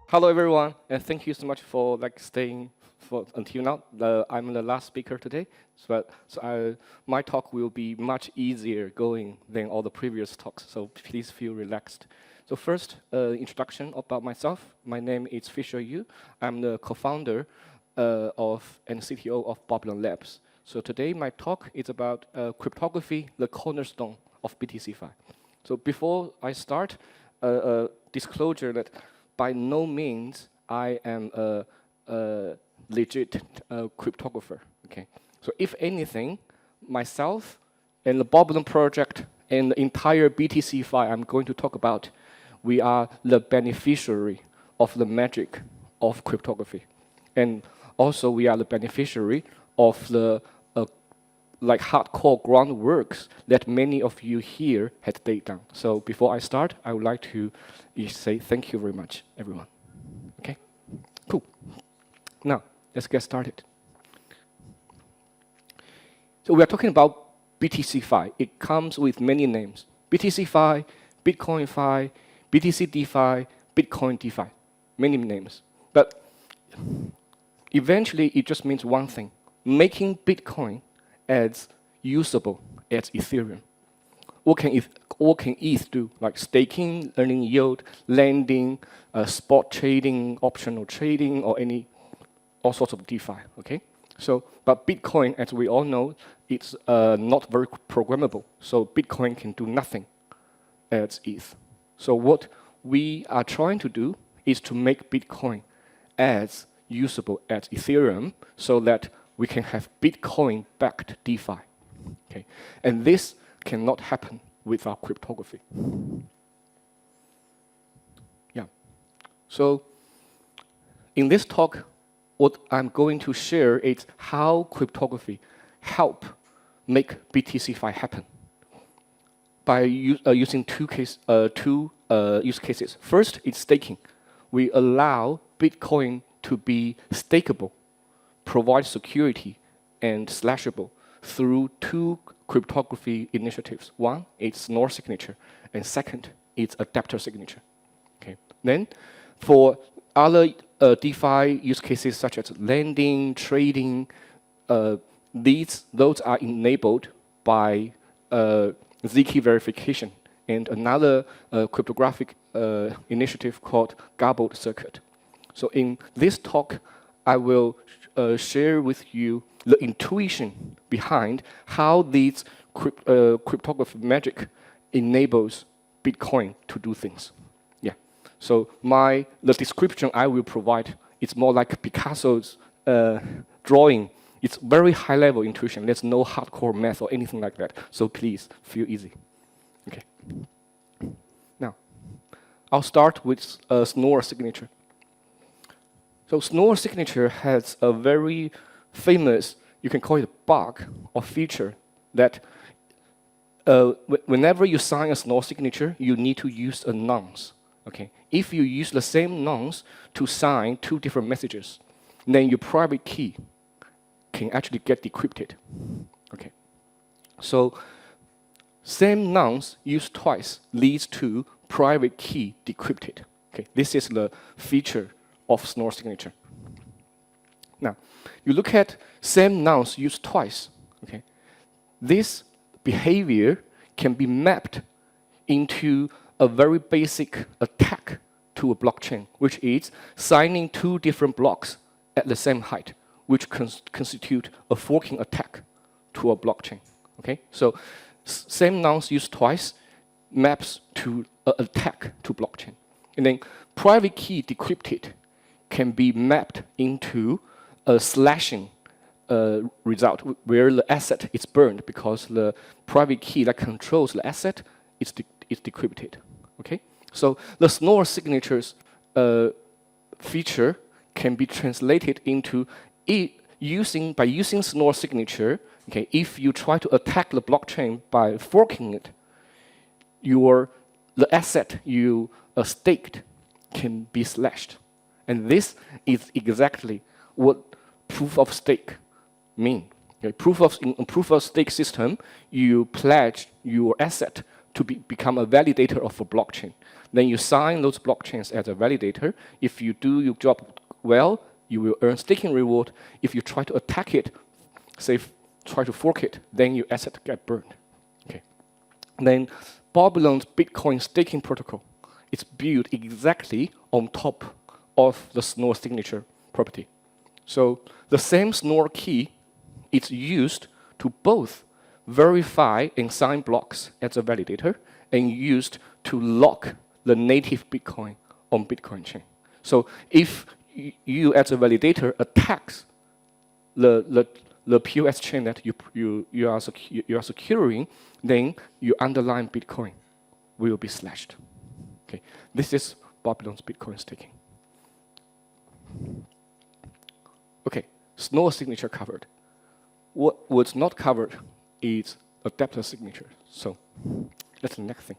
Hello, everyone, and thank you so much for staying until now. I'm the last speaker today, my talk will be much easier going than all the previous talks. So please feel relaxed. So first, introduction about myself. My name is Fisher Yu. I'm the co-founder of and CTO of Babylon Labs. So today, my talk is about cryptography, the cornerstone of BTCFi. So before I start, disclosure that by no means I am a legit cryptographer. Okay, so if anything, myself and the Babylon project and the entire BTCFi I'm going to talk about, we are the beneficiary of the magic of cryptography, and also we are the beneficiary of the hardcore groundworks that many of you here had laid down. So before I start, I would like to say thank you very much, everyone. Okay, cool. Now, let's get started. So we are talking about BTCFi. It comes with many names. BTCFi, Bitcoin Fi, BTC DeFi, Bitcoin DeFi, many names. But eventually, it just means one thing: making Bitcoin as usable as Ethereum. What can ETH do? Like staking, earning yield, lending, spot trading, optional trading, or all sorts of DeFi. Okay. So, but Bitcoin, as we all know, it's not very programmable. So Bitcoin can do nothing as ETH. So what we are trying to do is to make Bitcoin as usable as Ethereum, so that we can have Bitcoin-backed DeFi. Okay, and this cannot happen without cryptography. Yeah. So in this talk, what I'm going to share is how cryptography help make BTCFi happen by using two use cases. First, it's staking. We allow Bitcoin to be stakeable, provide security, and slashable through two cryptography initiatives. One is Schnorr signature, and second is adapter signature. Okay. Then, for other DeFi use cases such as lending, trading, those are enabled by Z-key verification and another cryptographic initiative called garbled circuit. So in this talk, I will share with you the intuition behind how these cryptography magic enables Bitcoin to do things. Yeah. So the description I will provide is more like Picasso's drawing. It's very high-level intuition. There's no hardcore math or anything like that. So please feel easy. Okay. Now, I'll start with Schnorr signature. So Schnorr signature has a very famous, you can call it a bug or feature, that whenever you sign a Schnorr signature, you need to use a nonce. Okay? If you use the same nonce to sign two different messages, then your private key can actually get decrypted. Okay? So same nonce used twice leads to private key decrypted. Okay? This is the feature of Schnorr signature. Now, you look at same nonce used twice. Okay, this behavior can be mapped into a very basic attack to a blockchain, which is signing two different blocks at the same height, which constitute a forking attack to a blockchain. Okay, so same nonce used twice maps to an attack to blockchain, and then private key decrypted can be mapped into a slashing result where the asset is burned because the private key that controls the asset is decrypted. Okay, so the Schnorr signatures feature can be translated into by using Schnorr signature. Okay, if you try to attack the blockchain by forking it, the asset you staked can be slashed. And this is exactly what proof of stake mean. Okay, in proof of stake system, you pledge your asset to become a validator of a blockchain. Then you sign those blockchains as a validator. If you do your job well, you will earn staking reward. If you try to attack it, say try to fork it, then your asset get burned. Okay. Then Babylon's Bitcoin staking protocol is built exactly on top of the Schnorr signature property. So the same Schnorr key is used to both verify and sign blocks as a validator and used to lock the native Bitcoin on Bitcoin chain. So if you as a validator attacks the POS chain that you are securing, then your underlying Bitcoin will be slashed. Okay, this is Babylon's Bitcoin staking. Okay, Schnorr signature covered. What was not covered is adapter signature. So that's the next thing.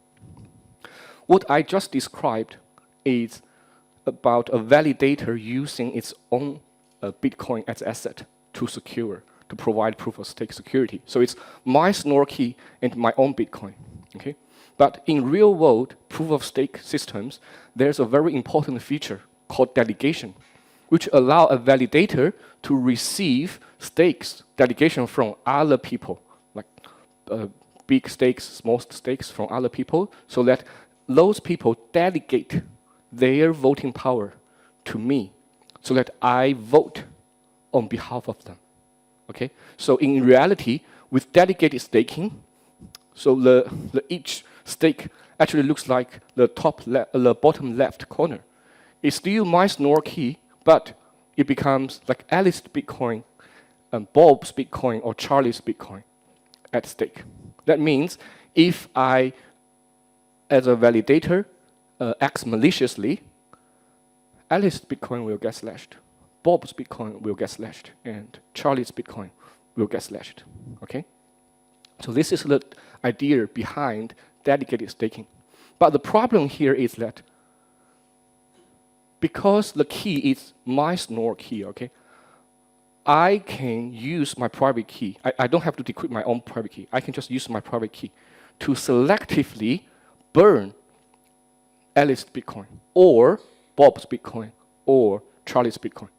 What I just described is about a validator using its own Bitcoin as asset to provide proof of stake security. So it's my Schnorr key and my own Bitcoin. Okay? But in real world proof of stake systems, there's a very important feature called delegation, which allow a validator to receive stakes, delegation from other people, like big stakes, small stakes from other people, so that those people delegate their voting power to me, so that I vote on behalf of them. Okay? So in reality, with delegated staking, so each stake actually looks like the bottom left corner. It's still my Schnorr key, but it becomes like Alice's Bitcoin, Bob's Bitcoin, or Charlie's Bitcoin at stake. That means if I, as a validator, acts maliciously, Alice's Bitcoin will get slashed, Bob's Bitcoin will get slashed, and Charlie's Bitcoin will get slashed. Okay? So this is the idea behind delegated staking. But the problem here is that because the key is my Schnorr key, okay, I can use my private key. I don't have to decrypt my own private key. I can just use my private key to selectively burn Alice's Bitcoin, or Bob's Bitcoin, or Charlie's Bitcoin,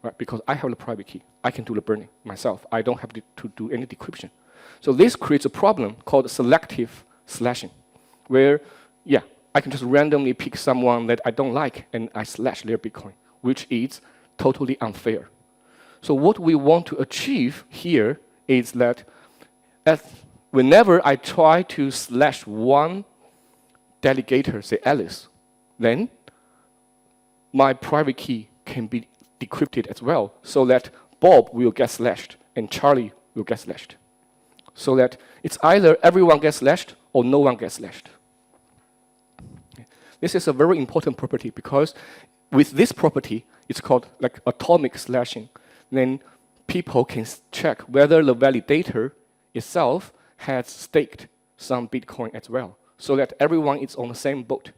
right? Because I have the private key. I can do the burning myself. I don't have to do any decryption. So this creates a problem called selective slashing, where, yeah, I can just randomly pick someone that I don't like and I slash their Bitcoin, which is totally unfair. So what we want to achieve here is that whenever I try to slash one delegator, say Alice, then my private key can be decrypted as well, so that Bob will get slashed and Charlie will get slashed. So that it's either everyone gets slashed or no one gets slashed. This is a very important property because with this property, it's called like atomic slashing. Then people can check whether the validator itself has staked some Bitcoin as well, so that everyone is on the same boat.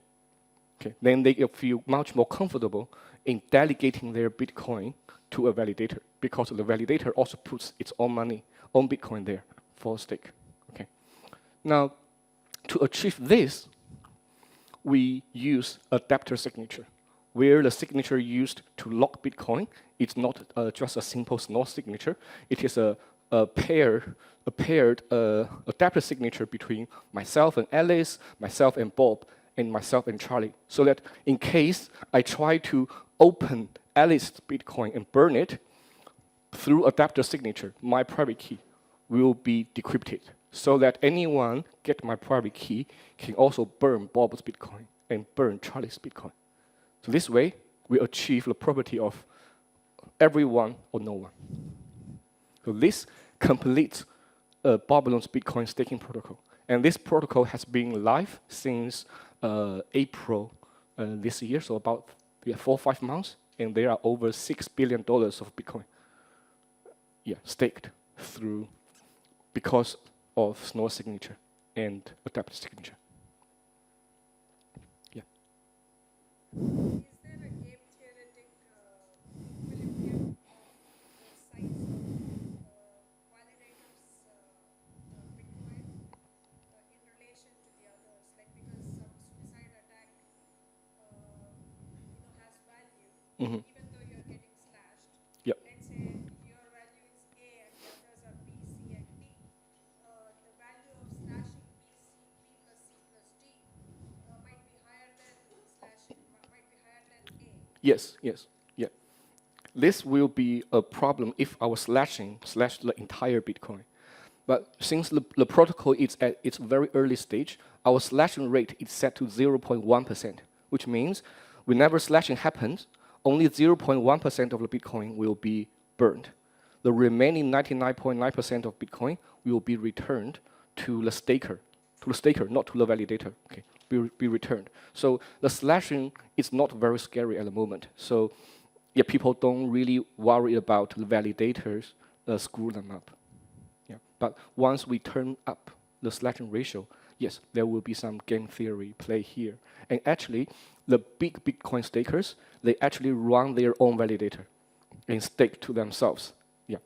Okay. Then they feel much more comfortable in delegating their Bitcoin to a validator, because the validator also puts its own money, own Bitcoin there for stake. Okay. Now, to achieve this, we use adapter signature, where the signature used to lock Bitcoin is not just a simple Schnorr signature. It is a paired adapter signature between myself and Alice, myself and Bob, and myself and Charlie, so that in case I try to open Alice's Bitcoin and burn it, through adapter signature, my private key will be decrypted, so that anyone get my private key can also burn Bob's Bitcoin and burn Charlie's Bitcoin. So this way, we achieve the property of everyone or no one. So this completes Babylon's Bitcoin staking protocol. And this protocol has been live since April this year, so about 4 or 5 months, and there are over $6 billion of Bitcoin staked through because of Schnorr signature and adapter signature. Yeah. Is there a game theoretic equilibrium of the size of validators Bitcoin in relation to the other Mhm. even though you're getting slashed. Yep. Let's say your value is A and the others are B, C, and D. The value of slashing B plus C plus D might be higher than might be higher than A. Yes, yes, yeah. This will be a problem if our slashing slash the entire Bitcoin. But since the protocol is at its very early stage, our slashing rate is set to 0.1%, which means whenever slashing happens, only 0.1% of the Bitcoin will be burned. The remaining 99.9% of Bitcoin will be returned to the staker, not to the validator. Okay, be returned. So the slashing is not very scary at the moment. So yeah, people don't really worry about the validators screw them up. Yeah, but once we turn up the slashing ratio, yes, there will be some game theory play here. And actually, the big Bitcoin stakers, they actually run their own validator and stake to themselves. Yeah,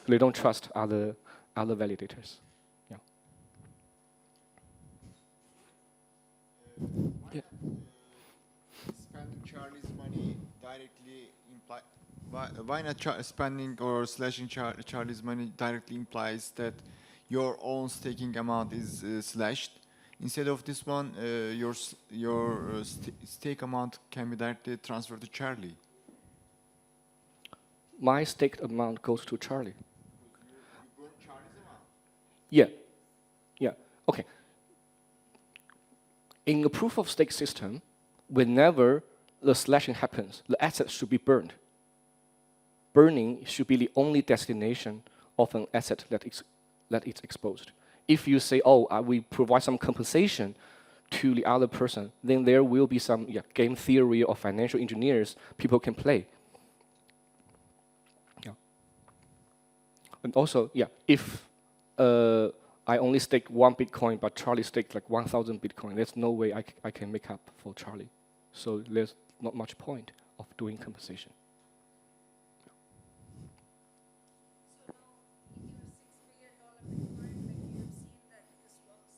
they don't trust other validators. Yeah. Yeah. Spending Charlie's money directly imply why not spending or slashing Charlie's money directly implies that your own staking amount is slashed. Instead of this one, your stake amount can be directly transferred to Charlie. My staked amount goes to Charlie. You burn Charlie's amount. Yeah, yeah, okay. In a proof of stake system, whenever the slashing happens, the asset should be burned. Burning should be the only destination of an asset that is exposed. If you say, oh, we provide some compensation to the other person, then there will be some game theory or financial engineers people can play. Yeah. And also, yeah, if I only staked 1 Bitcoin, but Charlie staked like 1,000 Bitcoin, there's no way I can make up for Charlie. So there's not much point of doing compensation. So now in your $6 billion Bitcoin, like you have seen that this works.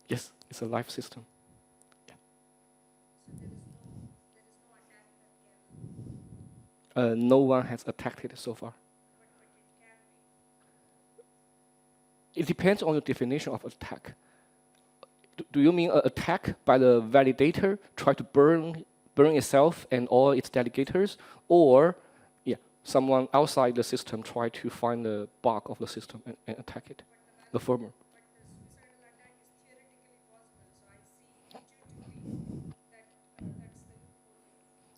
Yes, it's a live system. So there is no attack that can, No one has attacked it so far. but it can be. It depends on your definition of attack. Do you mean an attack by the validator try to burn itself and all its delegators, or someone outside the system try to find the bug of the system and attack it, the firmware? But the suicidal attack is theoretically possible. So I see intuitively that that's the loophole.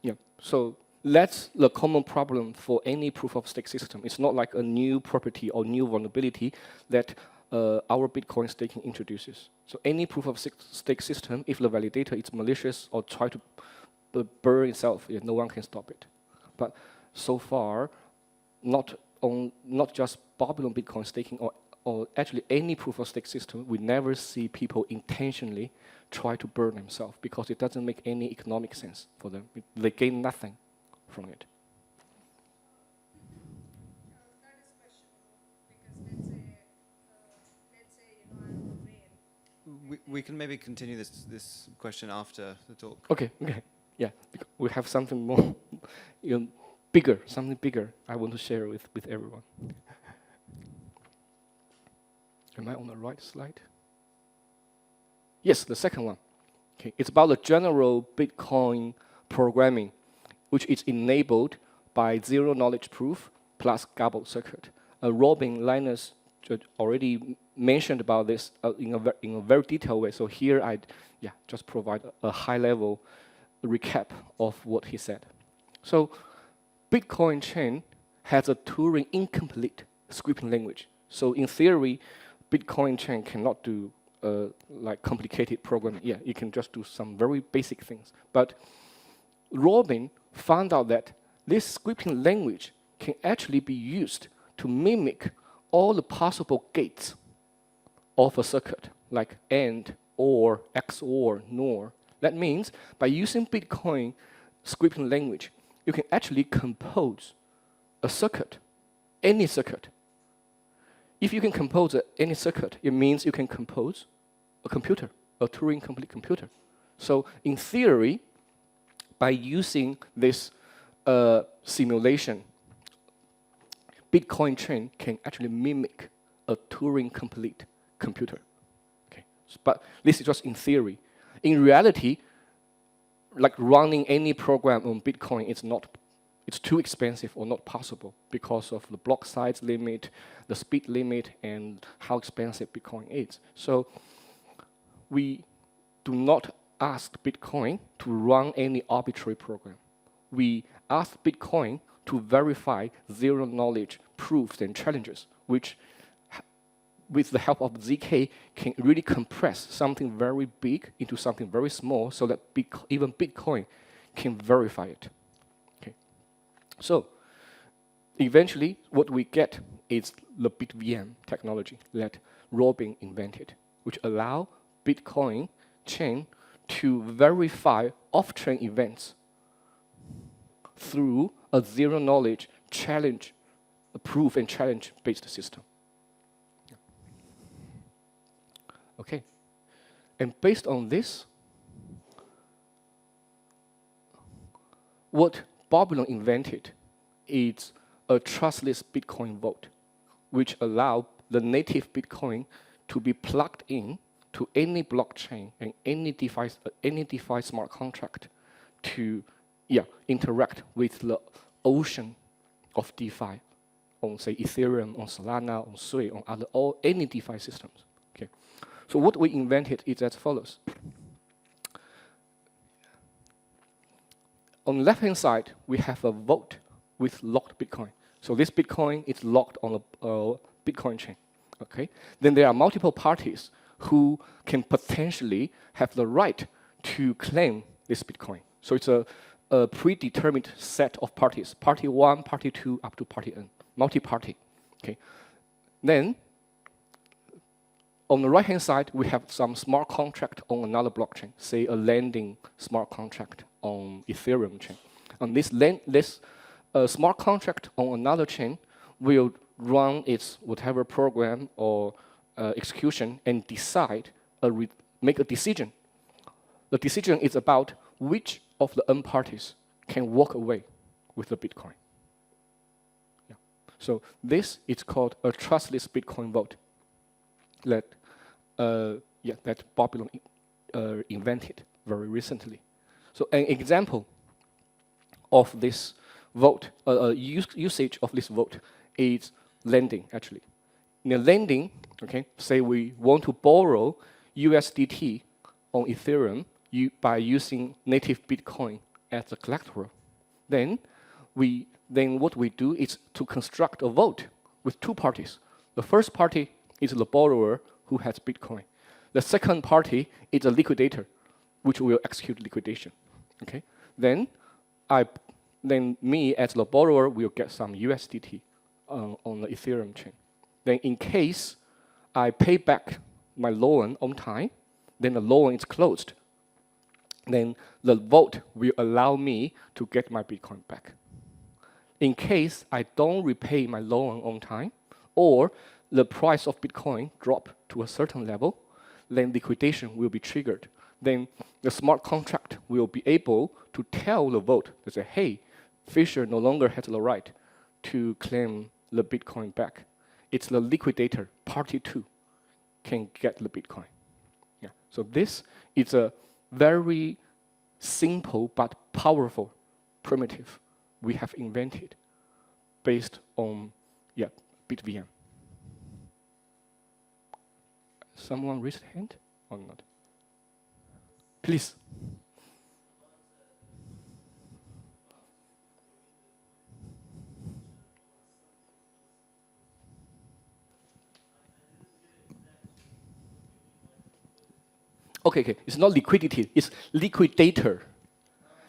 Yeah. So that's the common problem for any proof of stake system. It's not like a new property or new vulnerability that our Bitcoin staking introduces. So any proof of stake system, if the validator is malicious or try to burn itself, no one can stop it. But so far, not just Babylon Bitcoin staking or actually any proof of stake system, we never see people intentionally try to burn themselves because it doesn't make any economic sense for them. They gain nothing from it. That is questionable because let's say I'm a whale. We can maybe continue this question after the talk. Okay. Yeah, we have something more, bigger, something bigger I want to share with everyone. Am I on the right slide? Yes, the second one. Okay, it's about the general Bitcoin programming, which is enabled by zero-knowledge proof plus gobble circuit. Robin Linus already mentioned about this in a very detailed way. So here I just provide a high-level recap of what he said. So Bitcoin chain has a Turing incomplete scripting language. So in theory, Bitcoin chain cannot do like complicated programming. Yeah, it can just do some very basic things. But Robin found out that this scripting language can actually be used to mimic all the possible gates of a circuit, like AND, OR, XOR, NOR. That means by using Bitcoin scripting language, you can actually compose a circuit, any circuit. If you can compose any circuit, it means you can compose a computer, a Turing complete computer. So in theory, by using this simulation, Bitcoin chain can actually mimic a Turing-complete computer. Okay, but this is just in theory. In reality, like running any program on Bitcoin is not, it's too expensive or not possible because of the block size limit, the speed limit, and how expensive Bitcoin is. So we do not ask Bitcoin to run any arbitrary program. We ask Bitcoin to verify zero-knowledge proofs and challenges, which, with the help of ZK, can really compress something very big into something very small so that even Bitcoin can verify it. Okay. So eventually, what we get is the BitVM technology that Robin invented, which allow Bitcoin chain to verify off-chain events through a zero-knowledge challenge, a proof and challenge-based system. Okay, and based on this, what Babylon invented is a trustless Bitcoin vault, which allow the native Bitcoin to be plugged in to any blockchain and any DeFi smart contract to interact with the ocean of DeFi on, say, Ethereum, on Solana, on Sui, on any DeFi systems. Okay. So what we invented is as follows. On the left-hand side, we have a vault with locked Bitcoin. So this Bitcoin is locked on a Bitcoin chain. Okay. Then there are multiple parties who can potentially have the right to claim this Bitcoin. So it's a predetermined set of parties, party 1, party 2, up to party n, multi-party. Okay. Then, on the right-hand side, we have some smart contract on another blockchain, say a lending smart contract on Ethereum chain. And this smart contract on another chain will run its whatever program or execution and make a decision. The decision is about which of the n parties can walk away with the Bitcoin. Yeah. So this is called a trustless Bitcoin vault that Babylon invented very recently. So an example of this vault, usage of this vault is lending, actually. In the lending, okay, say we want to borrow USDT on Ethereum by using native Bitcoin as the collateral. Then what we do is to construct a vault with two parties. The first party is the borrower who has Bitcoin. The second party is a liquidator, which will execute liquidation. Okay. Then me as the borrower will get some USDT on the Ethereum chain. Then in case I pay back my loan on time, then the loan is closed. Then the vault will allow me to get my Bitcoin back. In case I don't repay my loan on time, or the price of Bitcoin drop to a certain level, then liquidation will be triggered. Then the smart contract will be able to tell the vault to say, hey, Fisher no longer has the right to claim the Bitcoin back. It's the liquidator, party 2, can get the Bitcoin. Yeah. So this is a very simple but powerful primitive we have invented based on BitVM. Someone raised a hand or not? Please. Okay, it's not liquidity, it's liquidator.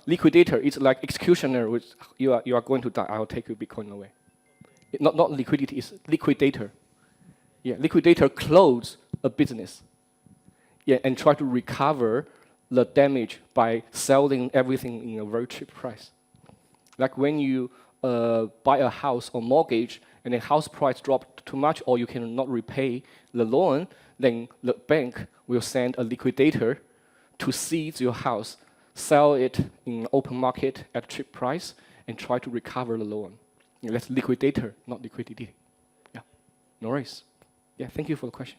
Liquidator is like executioner, which you are going to die, I'll take your Bitcoin away. Not liquidity, it's liquidator. Yeah, liquidator close a business. Yeah, and try to recover the damage by selling everything in a very cheap price. Like when you buy a house or mortgage and the house price dropped too much or you cannot repay the loan, then the bank will send a liquidator to seize your house, sell it in open market at cheap price, and try to recover the loan. That's liquidator, not liquidity. Yeah, no worries. Yeah, thank you for the question.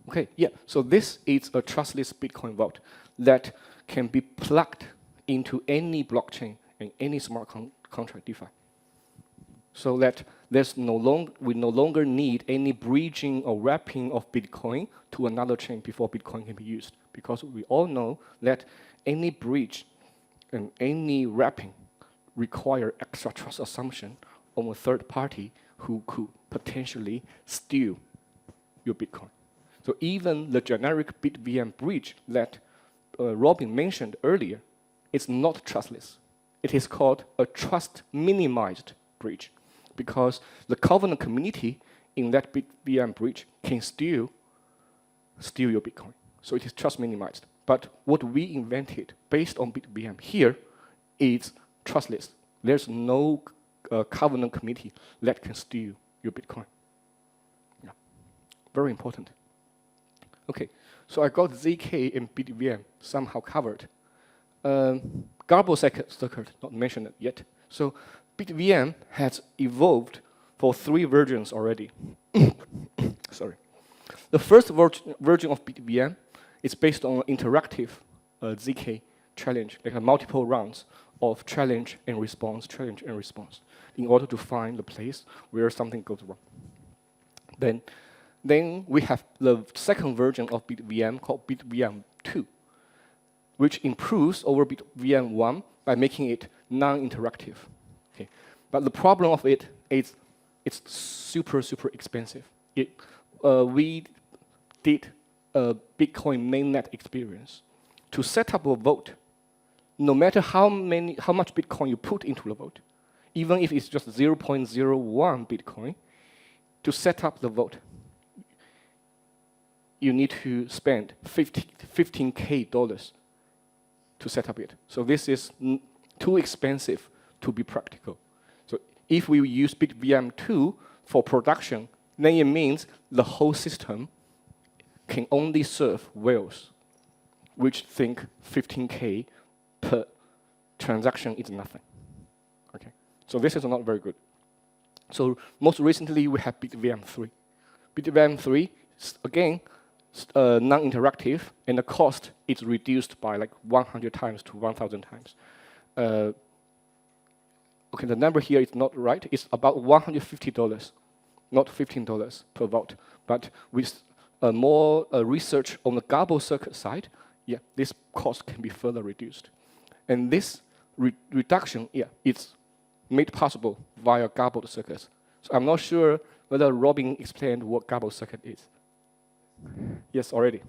Okay, yeah, so this is a trustless Bitcoin vault that can be plugged into any blockchain and any smart contract DeFi. So that we no longer need any bridging or wrapping of Bitcoin to another chain before Bitcoin can be used. Because we all know that any bridge and any wrapping require extra trust assumption on a third party who could potentially steal your Bitcoin. So even the generic BitVM bridge that Robin mentioned earlier, it's not trustless. It is called a trust minimized bridge because the covenant community in that BitVM bridge can steal your Bitcoin. So it is trust minimized. But what we invented based on BitVM here is trustless. There's no covenant committee that can steal your Bitcoin. Yeah. Very important. Okay, so I got ZK and BitVM somehow covered. Garble circuit, not mentioned yet. So BitVM has evolved for 3 versions already. Sorry. The first version of BitVM is based on interactive ZK challenge, like multiple rounds of challenge and response, in order to find the place where something goes wrong. Then we have the second version of BitVM called BitVM 2, which improves over BitVM 1 by making it non-interactive. Okay. But the problem of it is it's super, super expensive. We did a Bitcoin mainnet experience. To set up a vote, no matter how much Bitcoin you put into the vote, even if it's just 0.01 Bitcoin, to set up the vote, you need to spend $15K to set up it. So this is too expensive to be practical. So if we use BitVM 2 for production, then it means the whole system can only serve whales, which think 15K per transaction is nothing. Okay, so this is not very good. So most recently, we have BitVM 3. BitVM 3, again, non-interactive, and the cost is reduced by like 100 times to 1,000 times. Okay, the number here is not right. It's about $150, not $15 per vault. But with more research on the Garble circuit side, yeah, this cost can be further reduced. And this reduction, yeah, it's made possible via Garbled circuits. So I'm not sure whether Robin explained what Garbled circuit is. Yes, already.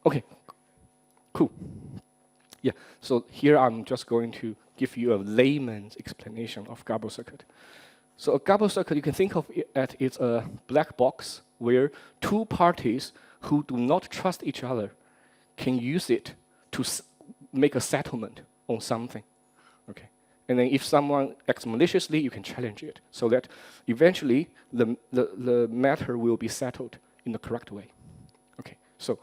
Okay, cool. Yeah, so here I'm just going to give you a layman's explanation of Garble circuit. So a Garble circuit, you can think of it as a black box where 2 parties who do not trust each other can use it to make a settlement on something. Okay, and then if someone acts maliciously, you can challenge it so that eventually the matter will be settled in the correct way. Okay, so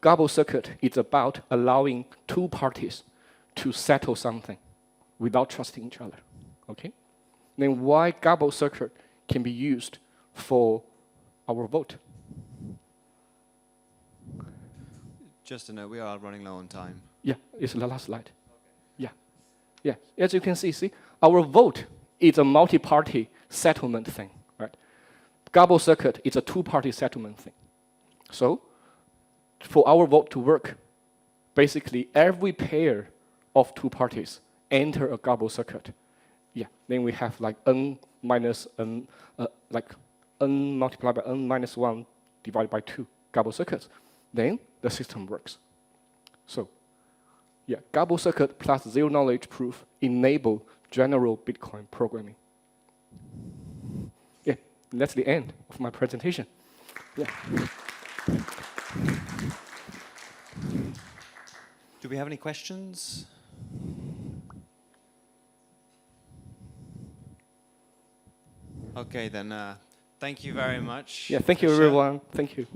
Garble circuit is about allowing 2 parties to settle something without trusting each other. Okay, then why Garble circuit can be used for our vote? Just to know, we are running low on time. Yeah, it's the last slide. Yeah, yeah. As you can see, our vote is a multi-party settlement thing, right? Garble circuit is a 2-party settlement thing. So, for our vote to work, basically every pair of 2 parties enter a Garble circuit. Yeah, then we have like n minus n, like n multiplied by n minus 1 divided by 2 Garble circuits. Then the system works. So, yeah, Garble circuit plus zero-knowledge proof enable general Bitcoin programming. Yeah, that's the end of my presentation. Yeah. Do we have any questions? Okay, then thank you very much. Yeah, thank you, for sharing. everyone. Thank you.